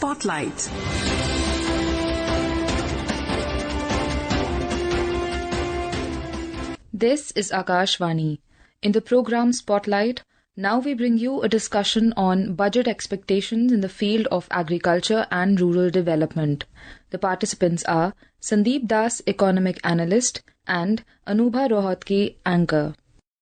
Spotlight. This is Akashvani. In the program Spotlight, now we bring you a discussion on budget expectations in the field of agriculture and rural development. The participants are Sandeep Das, Economic Analyst, and Anubha Rohatgi, Anchor.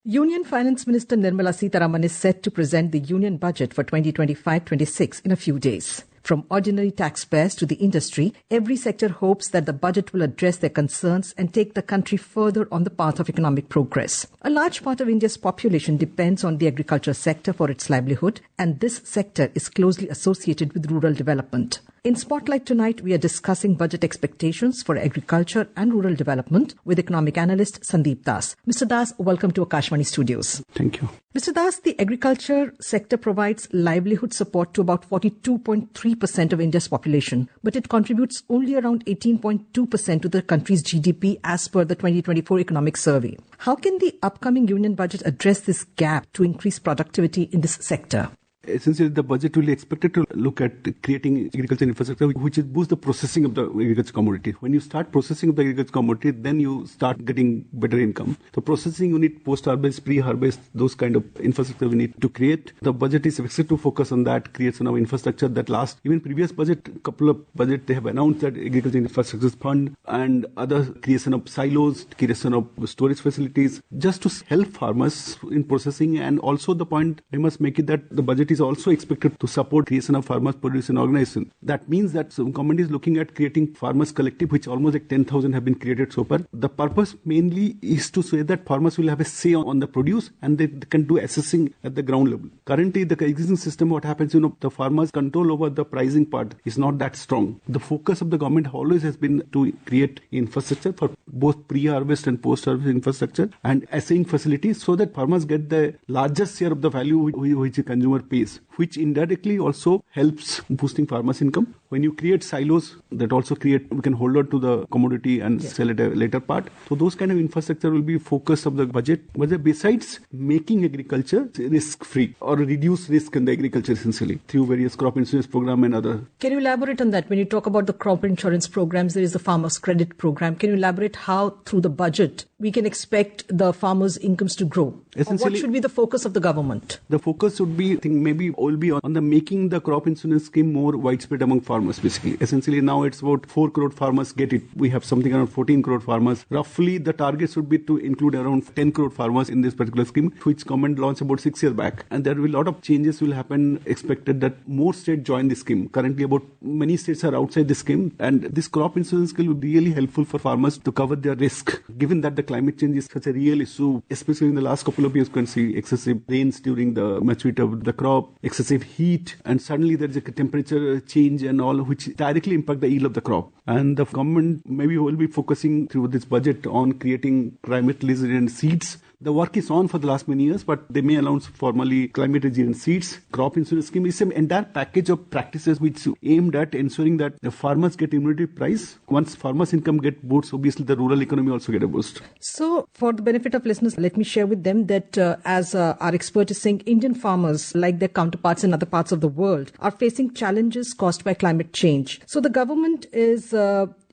Union Finance Minister Nirmala Sitharaman is set to present the Union Budget for 2025-26 in a few days. From ordinary taxpayers to the industry, every sector hopes that the budget will address their concerns and take the country further on the path of economic progress. A large part of India's population depends on the agriculture sector for its livelihood, and this sector is closely associated with rural development. In Spotlight tonight, we are discussing budget expectations for agriculture and rural development with economic analyst Sandeep Das. Mr. Das, welcome to Akashvani Studios. Thank you. Mr. Das, the agriculture sector provides livelihood support to about 42.3% of India's population, but it contributes only around 18.2% to the country's GDP as per the 2024 economic survey. How can the upcoming union budget address this gap to increase productivity in this sector? Essentially, the budget will be expected to look at creating agriculture infrastructure, which is boost the processing of the agriculture commodity. When you start processing of the agriculture commodity, then you start getting better income. So processing, you need post-harvest, pre-harvest, those kind of infrastructure we need to create. The budget is expected to focus on that, creation of infrastructure that lasts. Even previous budget, couple of budget, they have announced that agriculture infrastructure fund and other creation of silos, creation of storage facilities, just to help farmers in processing. And also the point I must make it that the budget is also expected to support creation of farmers producing organization. That means that some government is looking at creating farmers collective, which almost like 10,000 have been created so far. The purpose mainly is to say that farmers will have a say on the produce and they can do assessing at the ground level. Currently, the existing system, what happens, the farmers' control over the pricing part is not that strong. The focus of the government always has been to create infrastructure for both pre-harvest and post-harvest infrastructure and assaying facilities so that farmers get the largest share of the value which the consumer pays, which indirectly also helps boosting farmers' income. When you create silos, that also we can hold on to the commodity and sell it at a later part. So those kind of infrastructure will be focus of the budget. But besides making agriculture risk-free or reduce risk in the agriculture essentially through various crop insurance program and other. Can you elaborate on that? When you talk about the crop insurance programs, there is the farmers' credit program. Can you elaborate how through the budget we can expect the farmers' incomes to grow? What should be the focus of the government? The focus would be, I think, maybe will be on the making the crop insurance scheme more widespread among farmers, basically. Essentially, now it's about 4 crore farmers get it. We have something around 14 crore farmers. Roughly, the target should be to include around 10 crore farmers in this particular scheme, which government launched about 6 years back. And there will be a lot of changes will happen, expected that more states join the scheme. Currently, about many states are outside the scheme. And this crop insurance scheme will be really helpful for farmers to cover their risk. Given that the climate change is such a real issue, especially in the last couple of years, you can see excessive rains during the maturity of the crop, excessive heat, and suddenly there is a temperature change and all, which directly impact the yield of the crop. And the government maybe will be focusing through this budget on creating climate resilient seeds. The work is on for the last many years, but they may announce formally climate resilient seeds. Crop insurance scheme is an entire package of practices which aimed at ensuring that the farmers get immunity price. Once farmers' income get boosts, obviously the rural economy also get a boost. So, for the benefit of listeners, let me share with them that as our expert is saying, Indian farmers, like their counterparts in other parts of the world, are facing challenges caused by climate change. So, the government is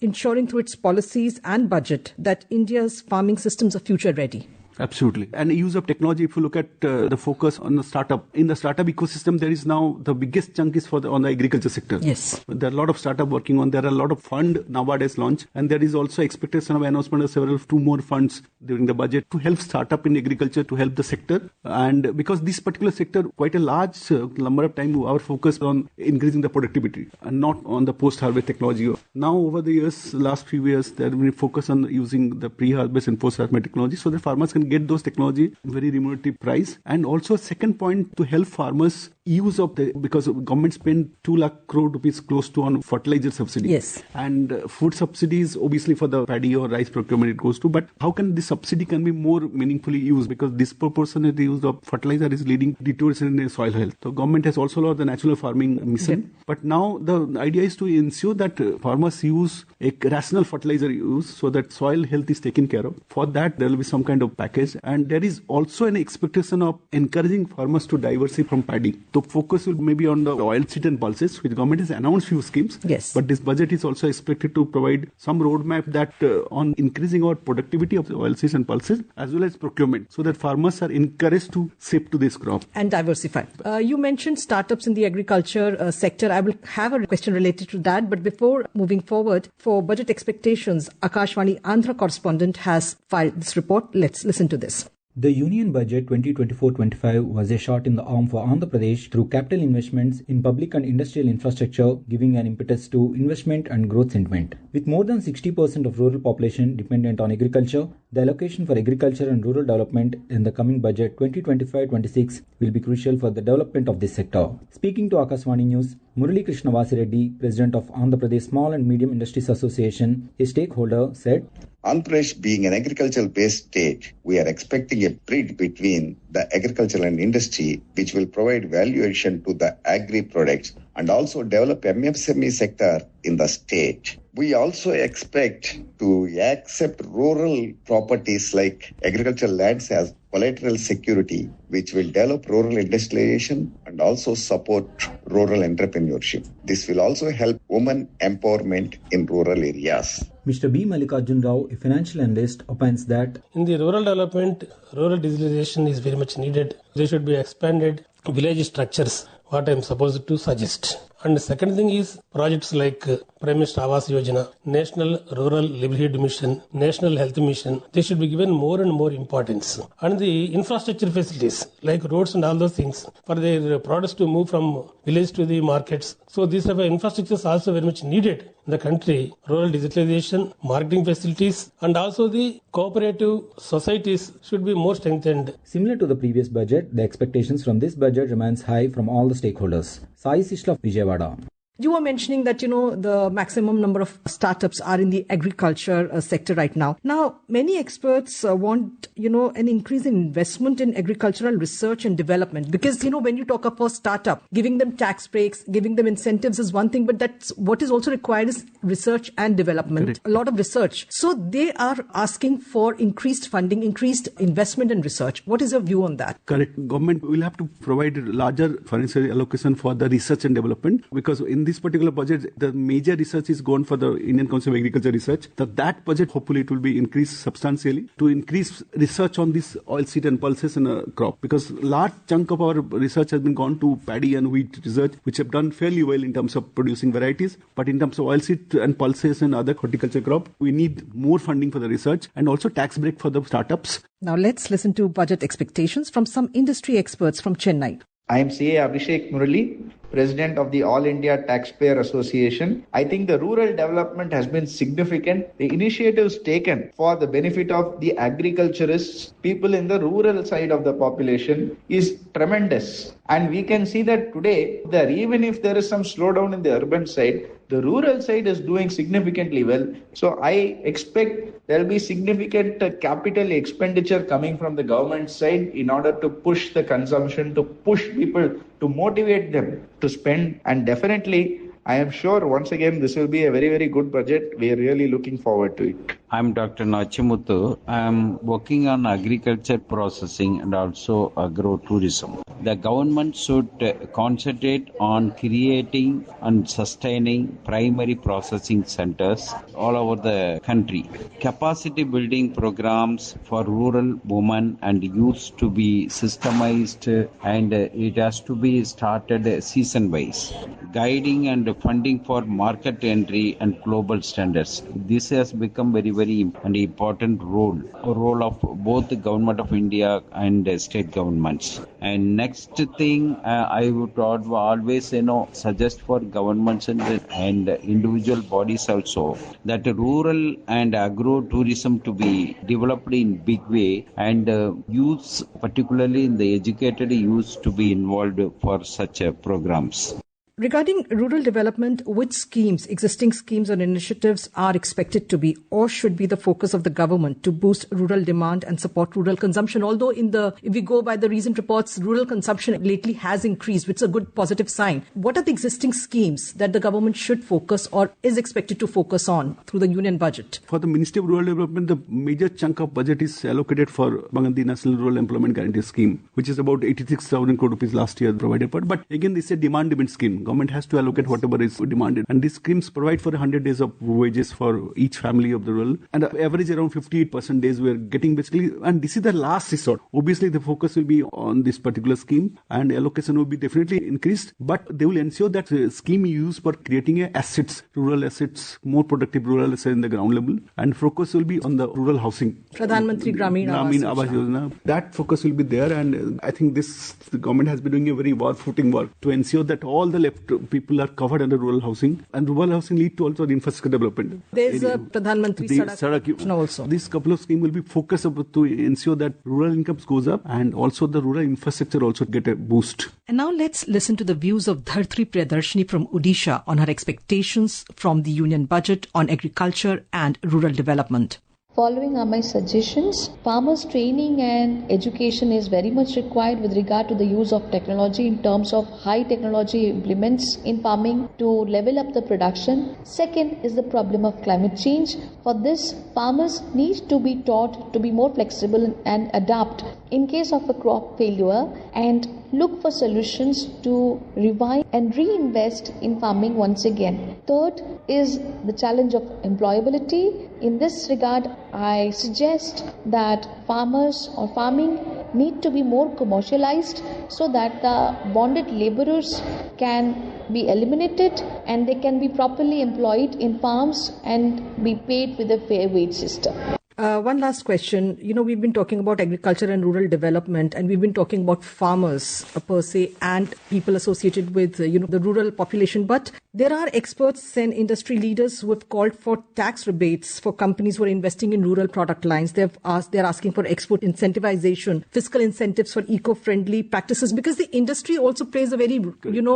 ensuring through its policies and budget that India's farming systems are future ready. Absolutely. And the use of technology, if you look at the focus on the startup, in the startup ecosystem, there is now the biggest chunk is on the agriculture sector. Yes. There are a lot of startup working on, there are a lot of fund nowadays launched, and there is also expectation of announcement of 2 more funds during the budget to help startup in agriculture, to help the sector. And because this particular sector, quite a large number of time, our focus on increasing the productivity and not on the post-harvest technology. Now, over the years, last few years, there will be focus on using the pre-harvest and post-harvest technology so that farmers can get those technology very remunerative price. And also second point, to help farmers use of because government spend 2 lakh crore rupees close to on fertilizer subsidy. Yes. And food subsidies, obviously for the paddy or rice procurement it goes to, but how can this subsidy can be more meaningfully used, because disproportionate use of fertilizer is leading to deterioration in soil health. So government has also launched the natural farming mission. But now the idea is to ensure that farmers use a rational fertilizer use so that soil health is taken care of. For that, there will be some kind of package. And there is also an expectation of encouraging farmers to diversify from paddy. So So focus will maybe on the oil seed and pulses, which government has announced few schemes. Yes. But this budget is also expected to provide some roadmap that on increasing our productivity of the oil seeds and pulses as well as procurement, so that farmers are encouraged to shift to this crop. And diversify. You mentioned startups in the agriculture sector. I will have a question related to that. But before moving forward, for budget expectations, Akashvani Andhra correspondent has filed this report. Let's listen to this. The Union Budget 2024-25 was a shot in the arm for Andhra Pradesh through capital investments in public and industrial infrastructure, giving an impetus to investment and growth sentiment. With more than 60% of rural population dependent on agriculture, the allocation for agriculture and rural development in the coming budget 2025-26 will be crucial for the development of this sector. Speaking to Akashvani News, Murali Krishna Vasireddy, President of Andhra Pradesh Small and Medium Industries Association, a stakeholder, said, Andhra Pradesh being an agricultural-based state, we are expecting a bridge between the agriculture and industry, which will provide value addition to the agri-products and also develop MSME sector in the state. We also expect to accept rural properties like agricultural lands as collateral security, which will develop rural industrialization and also support rural entrepreneurship. This will also help women empowerment in rural areas. Mr. B. Mallikarjun Rao, a financial analyst, opines that in the rural development, rural digitalization is very much needed. There should be expanded village structures, what I am supposed to suggest. And the second thing is projects like Prime Minister Awas Yojana, National Rural Livelihood Mission, National Health Mission, they should be given more and more importance. And the infrastructure facilities like roads and all those things for their products to move from village to the markets. So these type of infrastructure is also very much needed in the country. Rural digitalization, marketing facilities and also the cooperative societies should be more strengthened. Similar to the previous budget, the expectations from this budget remains high from all the stakeholders. Sai Sishla, Vijayawada. You were mentioning that, the maximum number of startups are in the agriculture sector right now. Now, many experts want, an increase in investment in agricultural research and development. Because, when you talk about startup, giving them tax breaks, giving them incentives is one thing, but that's what is also required is research and development. Correct. A lot of research. So they are asking for increased funding, increased investment in research. What is your view on that? Correct. Government will have to provide larger financial allocation for the research and development, because in this particular budget, the major research is gone for the Indian Council of Agriculture Research. That budget, hopefully, it will be increased substantially to increase research on this oilseed and pulses in a crop, because large chunk of our research has been gone to paddy and wheat research, which have done fairly well in terms of producing varieties. But in terms of oilseed and pulses and other horticulture crop, we need more funding for the research and also tax break for the startups. Now let's listen to budget expectations from some industry experts from Chennai. I am CA Abhishek Murali, President of the All India Taxpayer Association. I think the rural development has been significant. The initiatives taken for the benefit of the agriculturists, people in the rural side of the population is tremendous. And we can see that today, even if there is some slowdown in the urban side, the rural side is doing significantly well. So I expect there will be significant capital expenditure coming from the government side in order to push the consumption, to push people, to motivate them to spend. And definitely, I am sure once again this will be a very, very good budget. We are really looking forward to it. I'm Dr. Nachimuthu. I'm working on agriculture processing and also agro-tourism. The government should concentrate on creating and sustaining primary processing centers all over the country. Capacity building programs for rural women and youth to be systemized, and it has to be started season-wise. Guiding and funding for market entry and global standards. This has become very important role of both the government of India and state governments. And next thing, I would always suggest for governments and individual bodies also that rural and agro tourism to be developed in big way, and youths, particularly in the educated youths, to be involved for such programs. Regarding rural development, which schemes, existing schemes or initiatives are expected to be or should be the focus of the government to boost rural demand and support rural consumption? Although if we go by the recent reports, rural consumption lately has increased, which is a good positive sign. What are the existing schemes that the government should focus or is expected to focus on through the union budget? For the Ministry of Rural Development, the major chunk of budget is allocated for the National Rural Employment Guarantee Scheme, which is about 86,000 crore rupees last year provided for. But again, this is a demand scheme. Government has to allocate whatever is demanded. And these schemes provide for 100 days of wages for each family of the rural. And average around 58% days we are getting basically. And this is the last resort. Obviously, the focus will be on this particular scheme and allocation will be definitely increased. But they will ensure that the scheme is used for creating assets, rural assets, more productive rural assets in the ground level. And focus will be on the rural housing. Pradhan Mantri Gramin Awas Yojana. That focus will be there. And I think the government has been doing a very footing work to ensure that all the left people are covered under rural housing, and rural housing lead to also infrastructure development. There's a Pradhan Mantri Sadak also. This couple of schemes will be focused to ensure that rural incomes goes up and also the rural infrastructure also get a boost. And now let's listen to the views of Dhartri Priyadarshini from Odisha on her expectations from the union budget on agriculture and rural development. Following are my suggestions. Farmers' training and education is very much required with regard to the use of technology in terms of high technology implements in farming to level up the production. Second is the problem of climate change. For this, farmers need to be taught to be more flexible and adapt in case of a crop failure and look for solutions to revive and reinvest in farming once again. Third is the challenge of employability. In this regard, I suggest that farmers or farming need to be more commercialized so that the bonded laborers can be eliminated and they can be properly employed in farms and be paid with a fair wage system. One last question. We've been talking about agriculture and rural development, and we've been talking about farmers per se and people associated with, the rural population. But there are experts and industry leaders who have called for tax rebates for companies who are investing in rural product lines. They're asking for export incentivization, fiscal incentives for eco-friendly practices, because the industry also plays a very,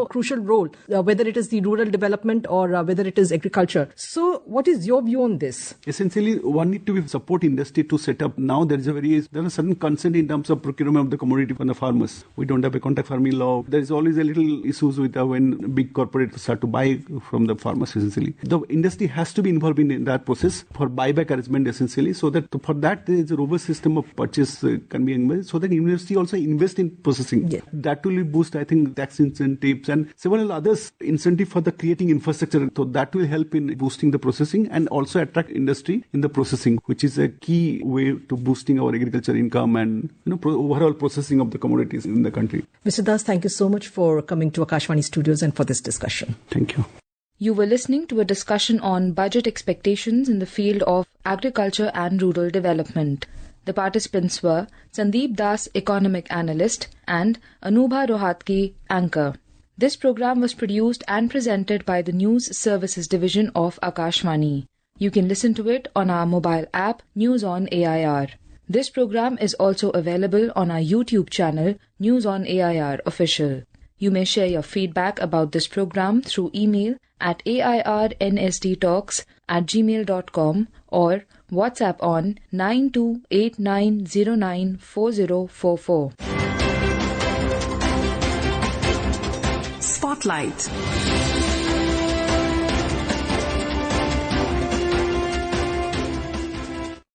crucial role, whether it is the rural development or whether it is agriculture. So what is your view on this? Essentially, one need to be support industry to set up. Now there is a certain concern in terms of procurement of the commodity from the farmers. We don't have a contract farming law. There is always a little issues with when big corporates start to buy from the farmers essentially. The industry has to be involved in that process for buyback arrangement essentially, so that for that there is a robust system of purchase can be invested, so that industry also invest in processing. Yeah. That will boost, I think, tax incentives and several others incentive for the creating infrastructure. So that will help in boosting the processing and also attract industry in the processing, which is a key way to boosting our agriculture income and overall processing of the commodities in the country. Mr. Das, thank you so much for coming to Akashvani studios and for this discussion. Thank you. You were listening to a discussion on budget expectations in the field of agriculture and rural development. The participants were Sandeep Das, Economic Analyst, and Anubha Rohatgi, Anchor. This program was produced and presented by the News Services Division of Akashvani. You can listen to it on our mobile app, News on AIR. This program is also available on our YouTube channel, News on AIR Official. You may share your feedback about this program through email at airnsttalks@gmail.com or WhatsApp on 9289094044. Spotlight.